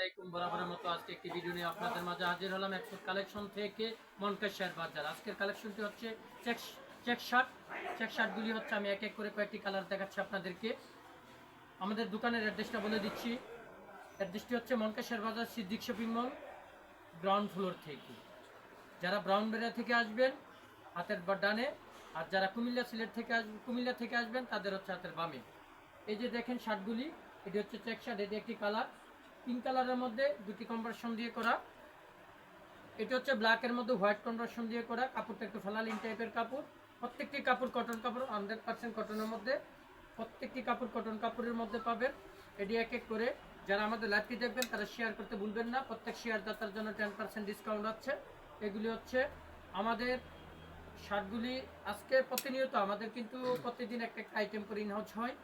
আলাইকুম। বরাবরের মতো আজকে একটি ভিডিও নিয়ে আপনাদের মাঝে হাজির হলাম এক্সপোর্ট কালেকশন থেকে মনকা শেয়ার বাজার। আজকের কালেকশনটি হচ্ছে চেক শার্ট। চেক শার্টগুলি হচ্ছে আমি এক এক করে কয়েকটি কালার দেখাচ্ছি আপনাদেরকে। আমাদের দোকানের অ্যাড্রেসটা বলে দিচ্ছি। অ্যাড্রেসটি হচ্ছে মনকা শেয়ার বাজার, Siddique shopping mall, ground floor থেকে। যারা ব্রাউনবেরিয়া থেকে আসবেন হাতের ডানে, আর যারা কুমিল্লা থেকে আসবেন তাদের হচ্ছে হাতের বামে। এই যে দেখেন শার্টগুলি, এটি হচ্ছে চেক শার্ট। এটি একটি কালার, পিঙ্ক কালারের মধ্যে দুটি কনভার্সন দিয়ে করা। এটি হচ্ছে ব্ল্যাকের মধ্যে হোয়াইট কনভার্সন দিয়ে করা। কাপড়টা একটু ফেলালিন টাইপের কাপড়। প্রত্যেকটি কাপড় কটন কাপড়, 100% কটনের মধ্যে। প্রত্যেকটি কাপড় কটন কাপড়ের মধ্যে পাবেন। এটি এক এক করে যারা আমাদের লাইভটি দেখবেন তারা শেয়ার করতে ভুলবেন না। প্রত্যেক শেয়ারদাতার জন্য 10% ডিসকাউন্ট আছে। এগুলি হচ্ছে আমাদের শার্টগুলি। আজকে প্রতিনিয়ত আমাদের কিন্তু প্রতিদিন একটা আইটেম করে ইনহাউস হয়।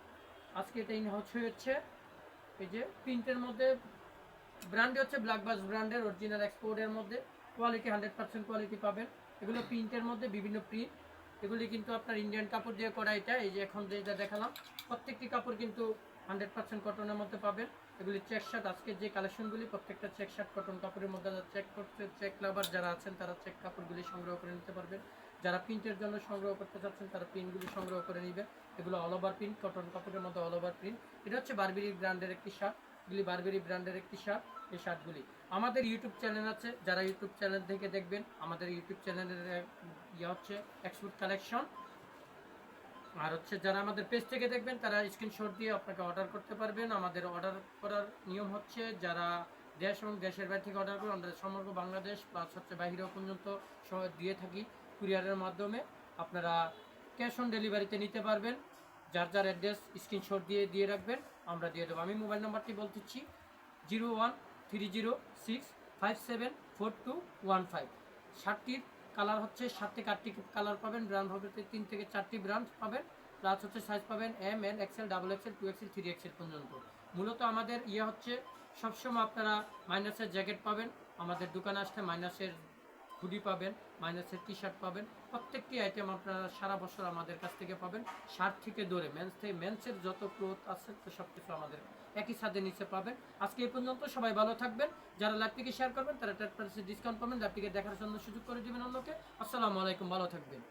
আজকে এটা ইনহাউস হয়েছে। এই যে প্রিন্টের মধ্যে ব্র্যান্ড হচ্ছে ব্ল্যাকবাস ব্র্যান্ডের অরিজিনাল এক্সপোর্টের মধ্যে কোয়ালিটি 100% কোয়ালিটি পাবেন। এগুলো প্রিন্টের মধ্যে বিভিন্ন প্রিন্ট। এগুলি কিন্তু আপনার ইন্ডিয়ান কাপড় দিয়ে করা। এটা এই যে এখন যেটা দেখালাম প্রত্যেকটি কাপড় কিন্তু 100% কটনের মধ্যে পাবেন। এগুলি চেক শার্ট। আজকে যে কালেকশনগুলি প্রত্যেকটা চেক শার্ট কটন কাপড়ের মধ্যে চেক করতে চেক লাভার যারা আছেন তারা চেক কাপড়গুলি সংগ্রহ করে নিতে পারবেন। যারা প্রিন্টের জন্য সংগ্রহ করতে চাচ্ছেন তারা প্রিন্টগুলি সংগ্রহ করে নেবেন। এগুলো অল ওভার প্রিন্ট, কটন কাপড়ের মধ্যে অল ওভার প্রিন্ট। এটা হচ্ছে বারবেরি ব্র্যান্ডের একটি শার্ট। এগুলি বারবেরি ব্র্যান্ডের একটি শার্ট। এই শার্টগুলি আমাদের ইউটিউব চ্যানেল আছে, যারা ইউটিউব চ্যানেল থেকে দেখবেন আমাদের ইউটিউব চ্যানেলের হচ্ছে এক্সপোর্ট কালেকশন। আর হচ্ছে যারা আমাদের পেজ থেকে দেখবেন তারা স্ক্রিনশট দিয়ে আপনাকে অর্ডার করতে পারবেন। আমাদের অর্ডার করার নিয়ম হচ্ছে যারা দেশ এবং দেশের বাইরে থেকে অর্ডার করবেন, আমরা সমগ্র বাংলাদেশ প্লাস হচ্ছে বাহিরেও পর্যন্ত দিয়ে থাকি কুরিয়ারের মাধ্যমে। আপনারা ক্যাশ অন ডেলিভারিতে নিতে পারবেন। যার যার অ্যাড্রেস স্ক্রিনশট দিয়ে রাখবেন, আমরা দিয়ে দেবো। আমি মোবাইল নাম্বারটি বলতেছি 0130657421 শার্টটির কালার হচ্ছে 7 থেকে 8টি কালার পাবেন। ব্র্যান্ড হবে 3 থেকে 4টি ব্র্যান্ড পাবেন। প্লাস হচ্ছে সাইজ পাবেন ML, XL, XXL, 2XL, 3XL পর্যন্ত। মূলত আমাদের হচ্ছে সবসময় আপনারা মাইনাসের জ্যাকেট পাবেন, আমাদের দোকানে আসলে মাইনাসের হুডি পাবেন, মাইনাসের টি শার্ট পাবেন। প্রত্যেকটি আইটেম আপনারা সারা বছর আমাদের কাছ থেকে পাবেন। শার্ট থেকে ধরে মেন্সের যত ক্লোথ আছে তো সব কিছু আমাদের একই ছাদের নিচে পাবেন। আজকে এই পর্যন্ত, সবাই ভালো থাকবেন। যারা লাইভটিকে শেয়ার করবেন তারা 10% ডিসকাউন্ট পাবেন। লাইভটিকে দেখার জন্য সুযোগ করে দেবেন অন্যকে। আসসালামু আলাইকুম, ভালো থাকবেন।